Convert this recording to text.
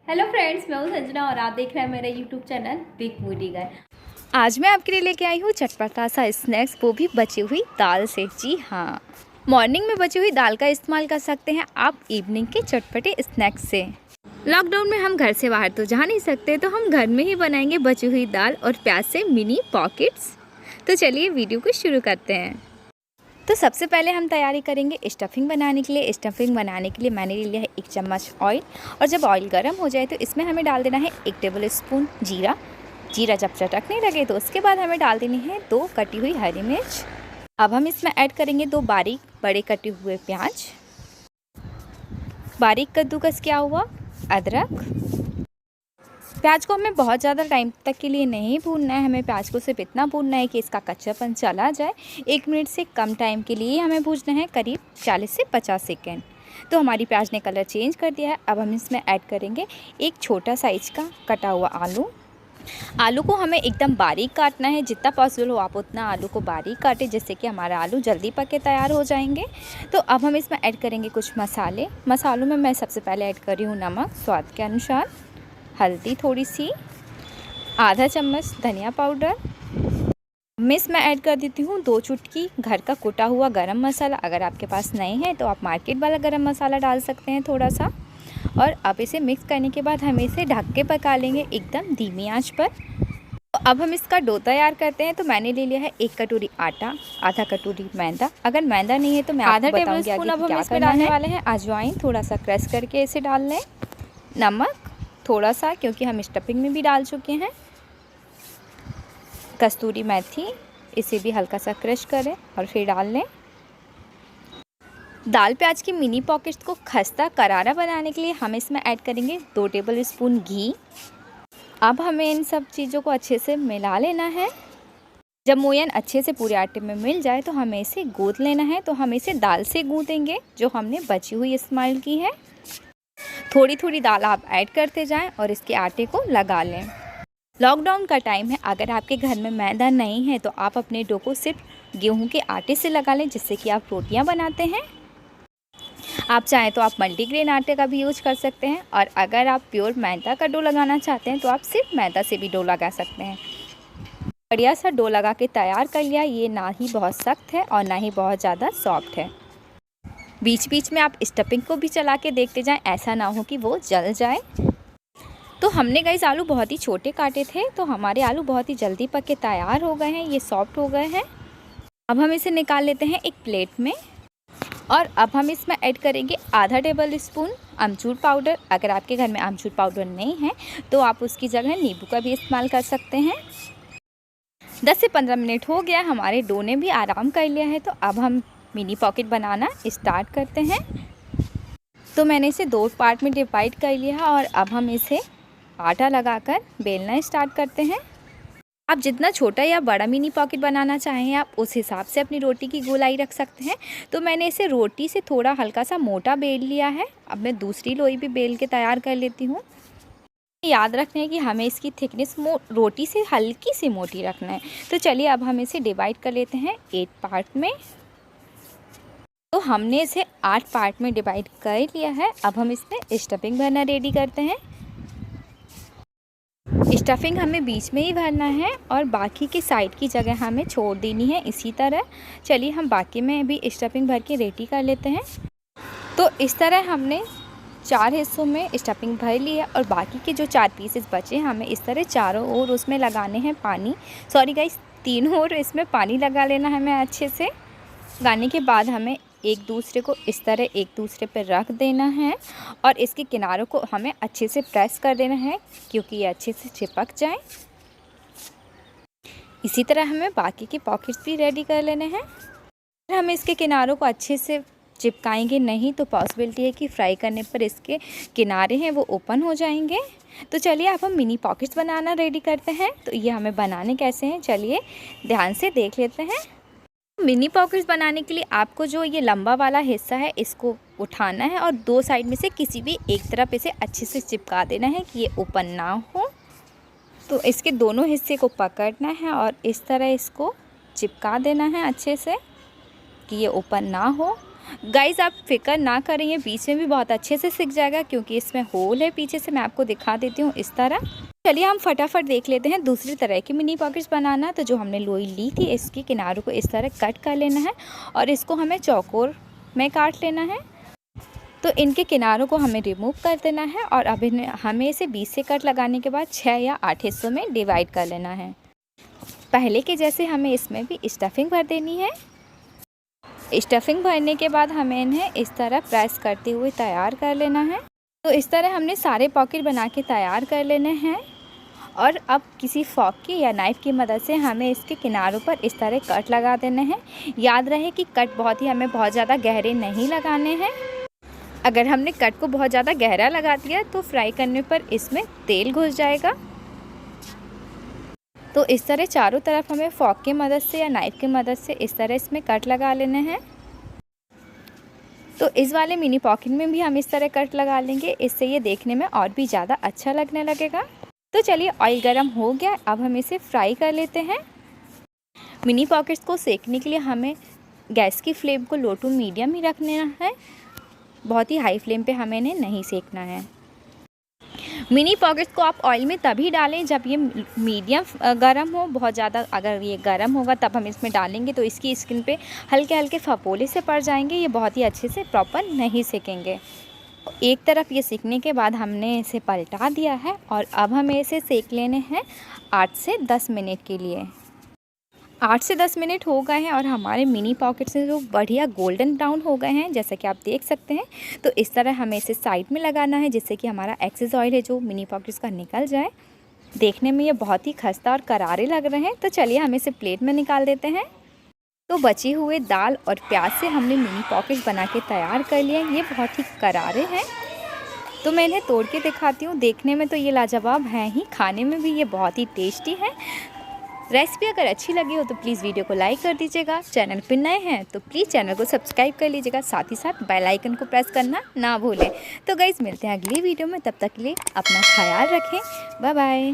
Hello friends, मैं हूँ संजना और आप देख रहे हैं मेरा यूट्यूब चैनल बिग फूडी गाय। आज मैं आपके लिए लेके आई हूँ चटपटा सा स्नैक्स, वो भी बची हुई दाल से। जी हाँ, मॉर्निंग में बची हुई दाल का इस्तेमाल कर सकते हैं आप इवनिंग के चटपटे स्नैक्स से। लॉकडाउन में हम घर से बाहर तो जा नहीं सकते, तो हम घर में ही बनाएंगे बची हुई दाल और प्याज से मिनी पॉकेट्स। तो चलिए वीडियो को शुरू करते हैं। तो सबसे पहले हम तैयारी करेंगे स्टफिंग बनाने के लिए। स्टफिंग बनाने के लिए मैंने ले लिया है 1 चम्मच ऑयल, और जब ऑयल गर्म हो जाए तो इसमें हमें डाल देना है 1 टेबल स्पून जीरा। जीरा जब चटकने लगे तो उसके बाद हमें डाल देनी है 2 कटी हुई हरी मिर्च। अब हम इसमें ऐड करेंगे 2 बारीक बड़े कटे हुए प्याज, बारीक कद्दूकस किया हुआ अदरक। प्याज को हमें बहुत ज़्यादा टाइम तक के लिए नहीं भूनना है, हमें प्याज को सिर्फ इतना भूनना है कि इसका कच्चापन चला जाए। 1 मिनट से कम टाइम के लिए हमें भूनना है, करीब 40 से 50 सेकेंड। तो हमारी प्याज ने कलर चेंज कर दिया है। अब हम इसमें ऐड करेंगे 1 छोटा साइज का कटा हुआ आलू। आलू को हमें एकदम बारीक काटना है, जितना पॉसिबल हो आप उतना आलू को बारीक काटें, जिससे कि हमारा आलू जल्दी पक के तैयार हो जाएंगे। तो अब हम इसमें ऐड करेंगे कुछ मसाले। मसालों में मैं सबसे पहले ऐड कर रही हूँ नमक स्वाद के अनुसार, हल्दी थोड़ी सी, आधा चम्मच धनिया पाउडर। मैं इसमें ऐड कर देती हूँ 2 चुटकी घर का कुटा हुआ गरम मसाला। अगर आपके पास नहीं है तो आप मार्केट वाला गरम मसाला डाल सकते हैं थोड़ा सा। और अब इसे मिक्स करने के बाद हम इसे ढक के पका लेंगे एकदम धीमी आंच पर। तो अब हम इसका डो तैयार करते हैं। तो मैंने ले लिया है 1 कटोरी आटा, आधा कटोरी मैदा। अगर मैदा नहीं है तो मैं आधा टेबल स्पून अब हम इसमें डालने वाले हैं अजवाइन, थोड़ा सा क्रश करके इसे डाल लें। नमक थोड़ा सा, क्योंकि हम स्टफिंग में भी डाल चुके हैं। कस्तूरी मेथी, इसे भी हल्का सा क्रश करें और फिर डाल लें। दाल प्याज की मिनी पॉकेट्स को खस्ता करारा बनाने के लिए हम इसमें ऐड करेंगे 2 टेबल स्पून घी। अब हमें इन सब चीज़ों को अच्छे से मिला लेना है। जब मोयन अच्छे से पूरे आटे में मिल जाए तो हमें इसे गूँथ लेना है। तो हम इसे दाल से गूँथेंगे जो हमने बची हुई इस्तेमाल की है। थोड़ी थोड़ी दाल आप ऐड करते जाएं और इसके आटे को लगा लें। लॉकडाउन का टाइम है, अगर आपके घर में मैदा नहीं है तो आप अपने डो को सिर्फ गेहूं के आटे से लगा लें, जिससे कि आप रोटियां बनाते हैं। आप चाहें तो आप मल्टीग्रेन आटे का भी यूज कर सकते हैं, और अगर आप प्योर मैदा का डो लगाना चाहते हैं तो आप सिर्फ मैदा से भी डो लगा सकते हैं। बढ़िया सा डो लगा के तैयार कर लिया। ये ना ही बहुत सख्त है और ना ही बहुत ज़्यादा सॉफ्ट है। बीच बीच में आप स्टफिंग को भी चला के देखते जाएं, ऐसा ना हो कि वो जल जाए। तो हमने गाइस आलू बहुत ही छोटे काटे थे, तो हमारे आलू बहुत ही जल्दी पक के तैयार हो गए हैं, ये सॉफ्ट हो गए हैं। अब हम इसे निकाल लेते हैं एक प्लेट में, और अब हम इसमें ऐड करेंगे आधा टेबल स्पून अमचूर पाउडर। अगर आपके घर में अमचूर पाउडर नहीं है तो आप उसकी जगह नींबू का भी इस्तेमाल कर सकते हैं। 10 से 15 मिनट हो गया, हमारे डो ने भी आराम कर लिया है। तो अब हम मिनी पॉकेट बनाना स्टार्ट करते हैं। तो मैंने इसे 2 पार्ट में डिवाइड कर लिया है, और अब हम इसे आटा लगाकर बेलना स्टार्ट करते हैं। आप जितना छोटा या बड़ा मिनी पॉकेट बनाना चाहें आप उस हिसाब से अपनी रोटी की गोलाई रख सकते हैं। तो मैंने इसे रोटी से थोड़ा हल्का सा मोटा बेल लिया है। अब मैं दूसरी लोई भी बेल के तैयार कर लेती हूँ। याद रखना है कि हमें इसकी थिकनेस रोटी से हल्की सी मोटी रखना है। तो चलिए अब हम इसे डिवाइड कर लेते हैं 8 पार्ट में। तो हमने इसे 8 पार्ट में डिवाइड कर लिया है। अब हम इसमें स्टफिंग भरना रेडी करते हैं। स्टफिंग हमें बीच में ही भरना है और बाकी की साइड की जगह हमें छोड़ देनी है इसी तरह। चलिए हम बाकी में भी स्टफिंग भर के रेडी कर लेते हैं। तो इस तरह हमने 4 हिस्सों में स्टफिंग भर ली है, और बाकी के जो 4 पीसेस बचे हमें इस तरह चारों ओर उसमें लगाने हैं पानी। सॉरी गाइस, तीनों ओर इसमें पानी लगा लेना है हमें अच्छे से। लगाने के बाद हमें एक दूसरे को इस तरह एक दूसरे पर रख देना है, और इसके किनारों को हमें अच्छे से प्रेस कर देना है, क्योंकि ये अच्छे से चिपक जाए। इसी तरह हमें बाकी के पॉकेट्स भी रेडी कर लेने हैं। अगर हम इसके किनारों को अच्छे से चिपकाएंगे नहीं तो पॉसिबिलिटी है कि फ्राई करने पर इसके किनारे हैं वो ओपन हो जाएंगे। तो चलिए अब हम मिनी पॉकेट्स बनाना रेडी करते हैं। तो ये हमें बनाने कैसे हैं, चलिए ध्यान से देख लेते हैं। मिनी पॉकेट्स बनाने के लिए आपको जो ये लंबा वाला हिस्सा है इसको उठाना है, और 2 साइड में से किसी भी एक तरफ इसे अच्छे से चिपका देना है कि ये ओपन ना हो। तो इसके दोनों हिस्से को पकड़ना है और इस तरह इसको चिपका देना है अच्छे से कि ये ओपन ना हो। गाइज़ आप फिक्र ना करें, ये बीच में भी बहुत अच्छे से सिक जाएगा क्योंकि इसमें होल है पीछे से। मैं आपको दिखा देती हूँ इस तरह। चलिए हम फटाफट देख लेते हैं दूसरी तरह की मिनी पॉकेट्स बनाना। तो जो हमने लोई ली थी, इसकी किनारों को इस तरह कट कर लेना है और इसको हमें चौकोर में काट लेना है। तो इनके किनारों को हमें रिमूव कर देना है और अब हमें इसे 20 से कट लगाने के बाद 6 या 8 हिस्सों में डिवाइड कर लेना है। पहले के जैसे हमें इसमें भी स्टफिंग भर देनी है। स्टफिंग भरने के बाद हमें इन्हें इस तरह प्रेस करते हुए तैयार कर लेना है। तो इस तरह हमने सारे पॉकेट बना के तैयार कर लेने हैं और अब किसी फॉर्क की या नाइफ़ की मदद से हमें इसके किनारों पर इस तरह कट लगा देने हैं। याद रहे कि कट हमें बहुत ज़्यादा गहरे नहीं लगाने हैं। अगर हमने कट को बहुत ज़्यादा गहरा लगा दिया तो फ्राई करने पर इसमें तेल घुस जाएगा। तो इस तरह चारों तरफ हमें फॉर्क की मदद से या नाइफ़ की मदद से इस तरह इसमें कट लगा लेने हैं। तो इस वाले मिनी पॉकेट में भी हम इस तरह कट लगा लेंगे, इससे ये देखने में और भी ज़्यादा अच्छा लगने लगेगा। तो चलिए ऑयल गरम हो गया, अब हम इसे फ्राई कर लेते हैं। मिनी पॉकेट्स को सेकने के लिए हमें गैस की फ्लेम को लो टू मीडियम ही रखना है, बहुत ही हाई फ्लेम पे हमें इन्हें नहीं सेकना है। मिनी पॉकेट्स को आप ऑयल में तभी डालें जब ये मीडियम गरम हो। बहुत ज़्यादा अगर ये गरम होगा तब हम इसमें डालेंगे तो इसकी स्किन पे हल्के हल्के फफोले से पड़ जाएंगे, ये बहुत ही अच्छे से प्रॉपर नहीं सेकेंगे। एक तरफ ये सेकने के बाद हमने इसे पलटा दिया है और अब हमें इसे सेक लेने हैं 8 से 10 मिनट के लिए। 8 से 10 मिनट हो गए हैं और हमारे मिनी पॉकेट से जो बढ़िया गोल्डन ब्राउन हो गए हैं, जैसा कि आप देख सकते हैं। तो इस तरह हमें इसे साइड में लगाना है जिससे कि हमारा एक्सेस ऑयल है जो मिनी पॉकेट्स का निकल जाए। देखने में ये बहुत ही खस्ता और करारे लग रहे हैं। तो चलिए हम इसे प्लेट में निकाल देते हैं। तो बची हुए दाल और प्याज से हमने मिनी पॉकेट बना के तैयार कर लिए। ये बहुत ही करारे हैं, तो मैं इन्हें तोड़ के दिखाती हूँ। देखने में तो ये लाजवाब हैं ही, खाने में भी ये बहुत ही टेस्टी है। रेसिपी अगर अच्छी लगी हो तो प्लीज़ वीडियो को लाइक कर दीजिएगा। चैनल पर नए हैं तो प्लीज़ चैनल को सब्सक्राइब कर लीजिएगा, साथ ही साथ बेल आइकन को प्रेस करना ना भूलें। तो गाइज़ मिलते हैं अगली वीडियो में, तब तक के लिए अपना ख्याल रखें। Bye bye.